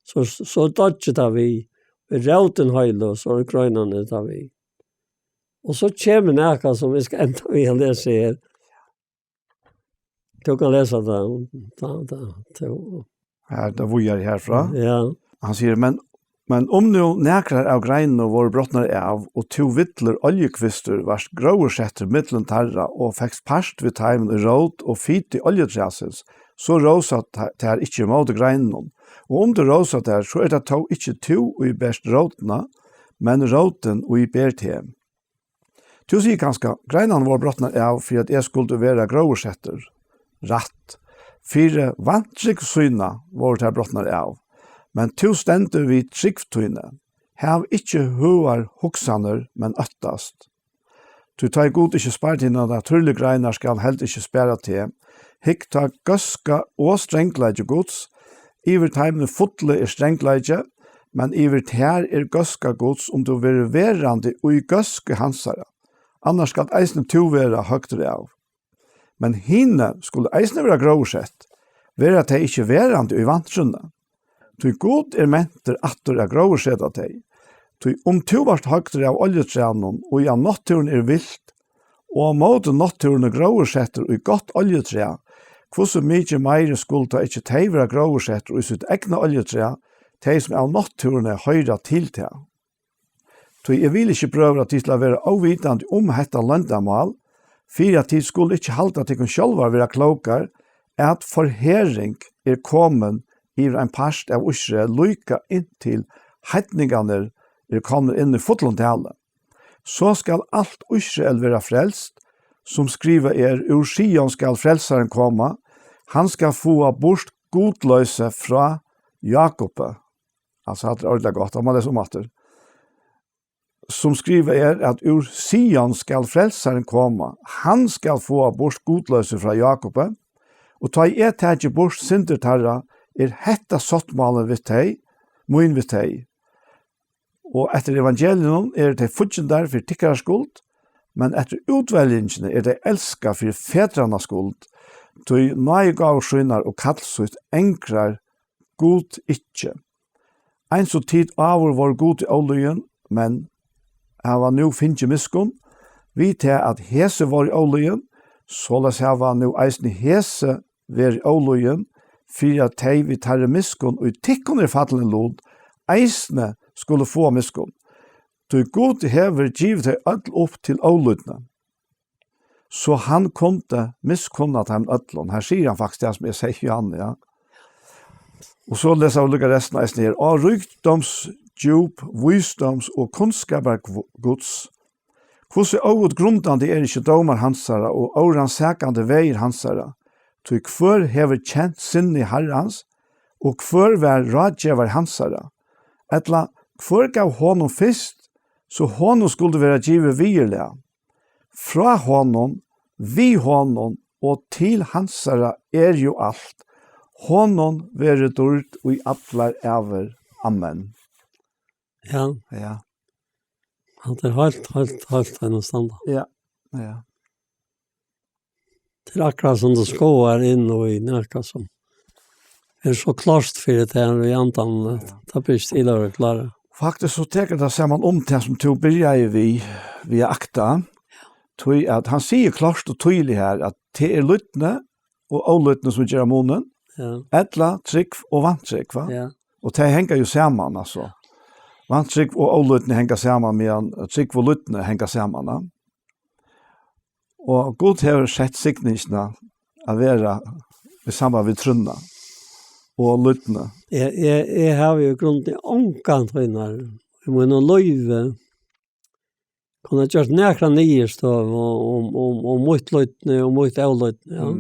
så dodget av vi, rauten høyla, så grøynane av vi. Og så kommer næka som vi skal enda vi har lese her. Du kan lese det. Her, det vujar herfra. Ja. Han sier, men om nu nækrar av greinene våre brottnar av, og to vittler oljekvister vars gråersetter mittlen tarra, og fekst parst vid taimen i råd og fit i oljetræsens, så rosa det her ikke måte greinene. Og om det rosa det her, så det to ikke to og i best rådna, men råden og i berthem. Du sier ganske, greinene våre brottnar av for at jeg skulle være gråersetter, ratt, fire vantrik syna våre her brottnar av. Men to stender vi tryggtøyne, hev ikkje huar hoksaner, men øttast. Du tar god ikkje spart inn at turlig greinar skal helt ikkje spæra til, hikk ta gøska og strengleidje gods, iver teimene fotle strengleidje, men iver ter gøska gods om du vil verande og i gøske hansara. Annars skal eisne to være høgtere av. Men hinne skulle eisne være gråsett, være at de ikke verande i vantrunna. Tui god menter atter av gråsett av deg. Tui to vart høgtere av oljetrænen, og ja natturen vilt, og av måte natturen gråsetter og i godt oljeträ, hvordan mykje meire skulle ta ikke teivra gråsetter og i sitt egna oljeträ, de som av natturen høyra til til. Tui jeg vil ikke prøve at de skal være avvitande om hetta landamal, for at de skulle ikke halda til kun sjálva være klokar, at forhering kommen i en parst av Israel lyka inntil heitninganer kommet inn i fotlundtale. Så skal alt Israel være frelst, som skriver ur Sion skal frelsaren komme, han skal få bort godløse fra Jakob. Altså, det er ordentlig godt, om man leser om atter. Som skriver at ur Sion skal frelsaren komme, han skal få bort godløse fra Jakob, og ta i tætje bort sindertarra, hetta sottmalen vidt teg, moin vidt teg. Og etter evangelien det futjendar for tikkara skuld, men etter utveljingene det elska for fedrarna skuld, tog nøye gav skynar og kallsut enkrar god ikke. Ein så tid avur var god i oløyen, men hava nu finnje miskun, vi til at hese var i oløyen, såles hava nu eisne hese var i oløyen, fyrir at tei vi tarre miskun, og i tikkun fattelen lod, eisne skulle få miskun. Du god hever givet deg ødel opp til oløyene, så han kunde miskunna dem ødlån. Her sier han faktisk det som jeg sier han, ja. Og så leser jeg lukka resten av her. Og rykdoms, djup, visdoms og kunnskaper gods. Hvordan året grundande ikke domar hansara og åransakande veier hansara. Tog hver hever kjent sinne i herrans og hver var radjevar hansara. Etla hver gav honom fyrst, så honom skulle være givet virlega. Fra honom, vi honom og til hansara jo alt. Honom være dård og i atlar over. Amen. Ja. Ja. Han er helt enn standa. Ja. Ja. Det er akkurat som det skåer inn og i nærka som så klart for det her og i antan. Det blir stillere og klare. Faktisk så teker det sammen om det som to byrjar vi akta. At han sier klart og tydelig her at det er lyttene og avlyttene som gjør månen. Ja. Etla, trygg og vantrygg, va? Ja. Og det henger jo sammen, altså. Vantrygg og avlyttene henger sammen, men trygg og lyttene henger sammen. Ja. Og god har sett sikningsene å være i samband med trunna og lyttene. Jeg har jo grunn til ångkant høyner. Jeg må nå løyve. Kan ha gjort nekra nye stov om mot lyttene og mot avlyttene. Ja.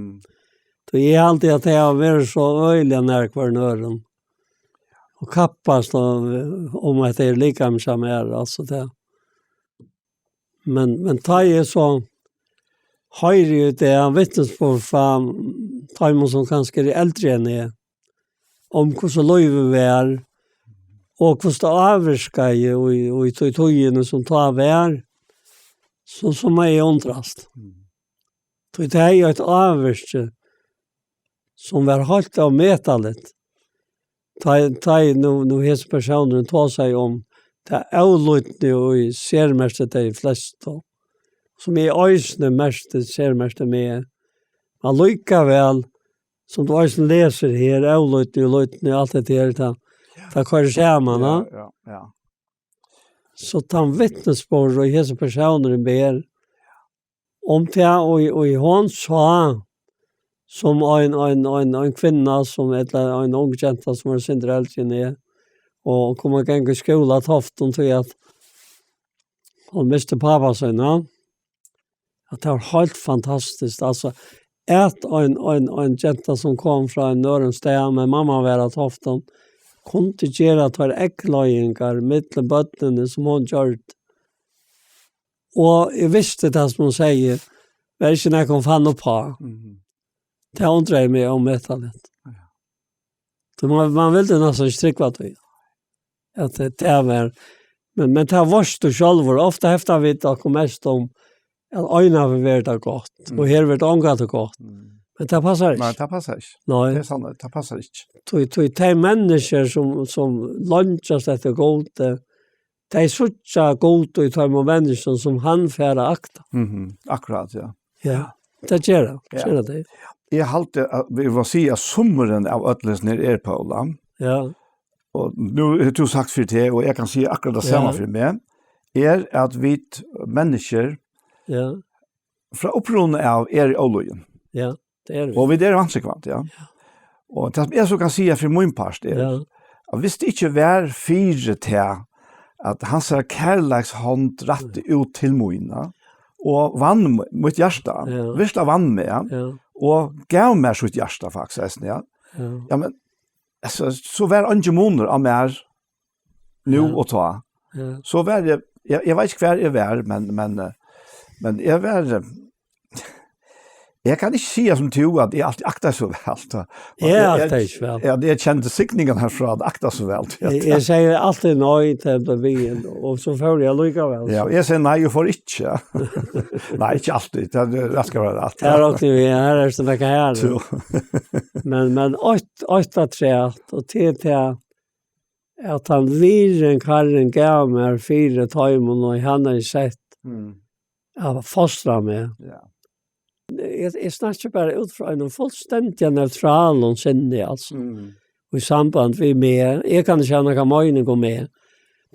Så jeg har alltid at jeg har vært så øyelig nær hver nøren. Og kappast om at det er lika med som altså det. Men ta jeg så høyre ut det han vittnesbord fra Taimon som kanskje er eldre enn jeg, om hvordan løyve vi er, og hvordan det avvirker og i togene som tar vi er, så som er i åndrast. Så det er jo et avvirke som var helt av metallet. Ta nu hese personer tar seg om det er avlyttende og i sermeste de fleste, som er øysene mest sermeste med. Man lykker vel, som du øysene leser her, avlyttende og lyttende og alt det her, da kvar ser man, ja. Så ta vittnesbord og hese personer ber om det, og i hånd sa som en kvinna som eller en ung jenta som var sin eldre og kom og gikk i skola toften til at hun miste pappa sin, ja. At det var helt fantastisk. Altså, en jenta som kom fra en nøren sted med mamma var toften, kunne gjøre at det var ekkløyinger mittel bøttene som hun gjort. Og jeg visste det som hun sier, det er ikke når jeg kom fann opp på. Det undrar mig om metallet. Så man vill det nästan strikva till. Att det är men det har varit och självor ofta efter vi då kommer mest om att öjna vi vet det gott och här vet ångat det gott. Men det passar inte. Nej, det passar inte. Nej. Det är sant, det passar inte. Tog de människor som lunchas efter gott, det är så gott och tar med människor som han färra akta. Akkurat, ja. Ja, det gör det. Jeg halte at vi vil si at sommeren av ødlesene er på Ola. Ja. Og nu har du sagt for det, og jeg kan si akkurat det samme for meg, er at vi mennesker fra opprunnet av er i Ologen. Ja, det er vi. Og vi er vanskelig, ja. Og det som jeg så kan si for min part er, at hvis det ikke var fire til at hans kærlighetshånd rett ut til mine, og vann mot hjertet, virkelig vann med, og gav meg sitt hjerte faktisk, ja. Ja, men altså, så var det ikke måneder av meg nå å ta. Så var det, jeg vet ikke hva jeg var, men jeg var, Jag kan inte säga som du att jag alltid aktar så väl. Ja, det är väl. Ja, det kände siktningen härifrån att akta så väl. Jag säger alltid nej till bilen och så får jag lika väl. Ja, jag säger nej, jag får inte. Nej, inte alltid. Det ska vara rätt. Här åkte vi, här är det mycket här. Men 8-3 och till att han viren karren gav mig 4 tajmon och han har sett att fostra mig. Ja. Jag snackar bara ut från en fullständigt neutral och sinne alltså. Och i samband vi med, jag kan känna att jag går med.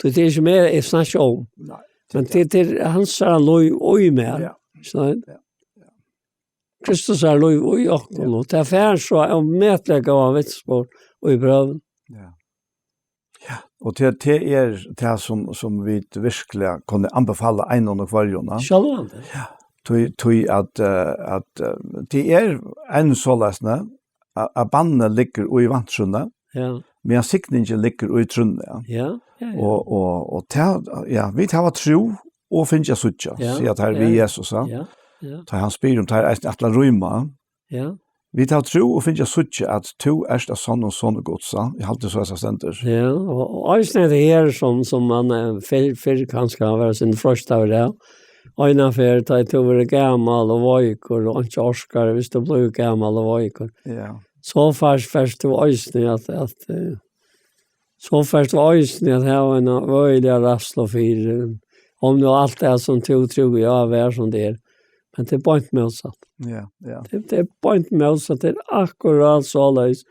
Det är inte mer jag snackar om. Nej. Men det hans är loj oj med. Ja. Så Kristus är loj oj och det är för så om mätliga av vitspår och i bröven. Ja. Ja, och det det som vi verkligen kunde anbefalla en och varje. Självande. Ja. Tui at det en sålasne att banne ligger i vantrunna. Ja. Men siktningen ligger i trunna. Ja. Och ja, vi tar tro och finna sucha. Så att här vi Jesus, Ja. Ta han spyr om tar att la rymma. Ja. Vi tar tro och finna sucha att to är sån och sån godsa. Jag hade så center. Ja, och alltså det här som man för kanske vara sin första av det. Och innanför tar jag över gammal och vajkor och inte orskar hvis du blir gammal och vajkor. Ja. Så först du ösning att så först var ösning att ha en öjliga rassel och fyr. Om det allt är som tror jag är som det är. Men det är bara inte motsatt. Ja. Det är bara inte motsatt. Det är akkurat så alldeles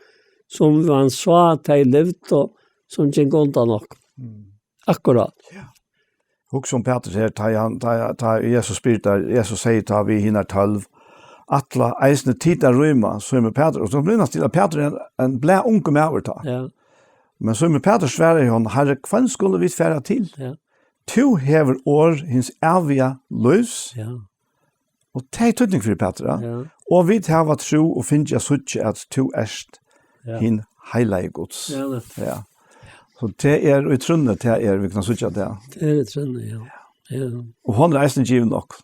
som man sa till livet och som inte undan nog. Akkurat. Ja. Och som Petrus här, ta Jesus spyrt där, Jesus säger ta vi hinner 12, atla eisne tita rymma, så med Petrus, och så blir det till att Petrus en blä unge med överta. Ja. Men så med Petrus svärar hon, herre, kvann skulle vi färra till? Ja. To hever år hins eviga løs, Ja. og det er tydning for Petrus. Ja. Og vi hava tro og finnes jeg suttje at to erst hin heilige gods. Ja, det. Ja. Så det er utrunnet, det er vi kan suttje det. Det är det sen, ja. Ja. Og hon reisen givet nok.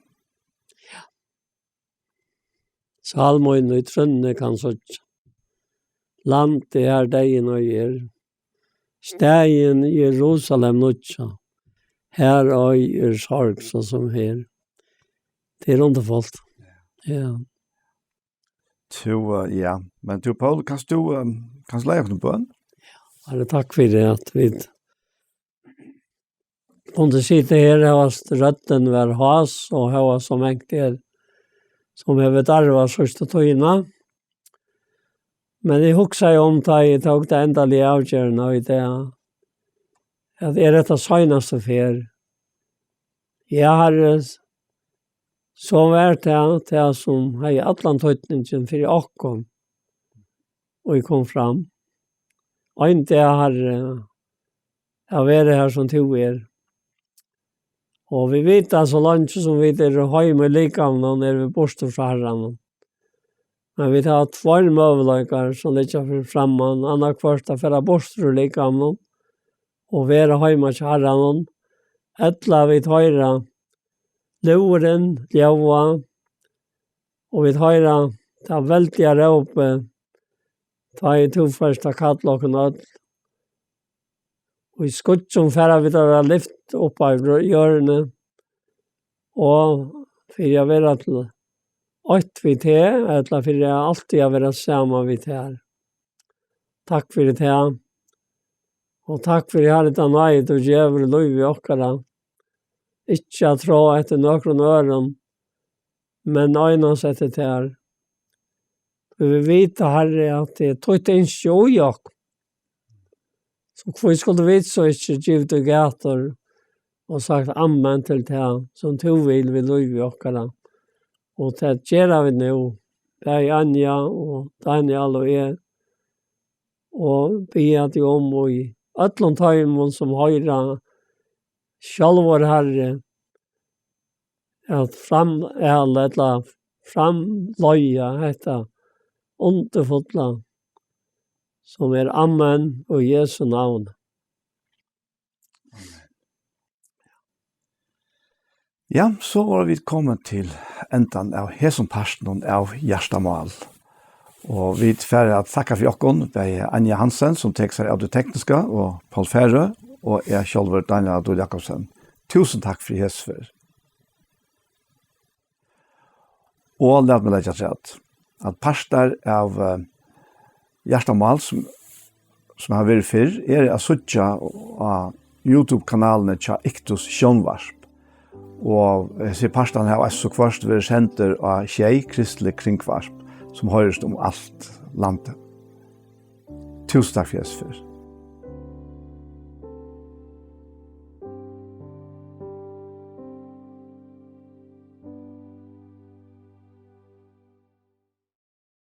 Salmoin i trønne kan søtja. Land er degen og Stegen i Jerusalem nøtja. Her og sorg så som her. Det är underfullt. Ja. Ja. Men du, Paul, kan du leie noe på den? Ja, takk for det at vi kunde sitta här och rötten var has och ha som enkelt som jag vet arva första tøyna. Men jag huxar ju om jag tog det enda li avgörande i det. Att det är detta senaste för. Jag har så vært det som har i Atlantøytningen for åkken og jeg kom fram. Og ikke jeg har vært her som to Og vi vet så langt som vi hjemme i likavnen når vi borster fra herren. Men vi tar 2 møveløyker som ligger fremme, andre kvart for å borster i likavnen og være hjemme til herren. Etter vi tar luren, ljøva, og vi tar ta veldige råpe, ta i 2 første kattlokken og i skutt som færre vi tar lyft opp av hjørne, og for jeg være til 8 vi til, eller for jeg alltid har vært sammen vi til. Takk for det til, og takk for jeg har litt annet og gjør lov i okkara. Ikke at tro etter noen øren, men øynene setter til her. Vi vet, Herre, at det tog ikke ojak. Så hvor skulle vi så ikke givet og gater og sagt amen til det som to vil vi lov i okkara. Og det gjør vi nå. Det er Anja og Daniel og jeg. Og vi er til om og i Øtlandtøymon som høyre sjálvor Herre at framløya hetta underfotla som amen og Jesu navn. Ja, så var vi kommet til enden av hesson parsten av Gjerstamål. Og vi får at takka for jokken ved Anja Hansen, som tek seg av det tekniske, og Paul Færø, og jeg selv Daniel Adol Jakobsen. Tusen takk for hesfer. Og lad meg legge til at parster av Gjerstamål, som har vært før, å søtja av YouTube-kanalene til Iktus Sjønvarsp. Og jeg ser parstene her også kvart ved senter av Tjei Kristelig Kringvarsp, som høres om alt landet. Tusen takk for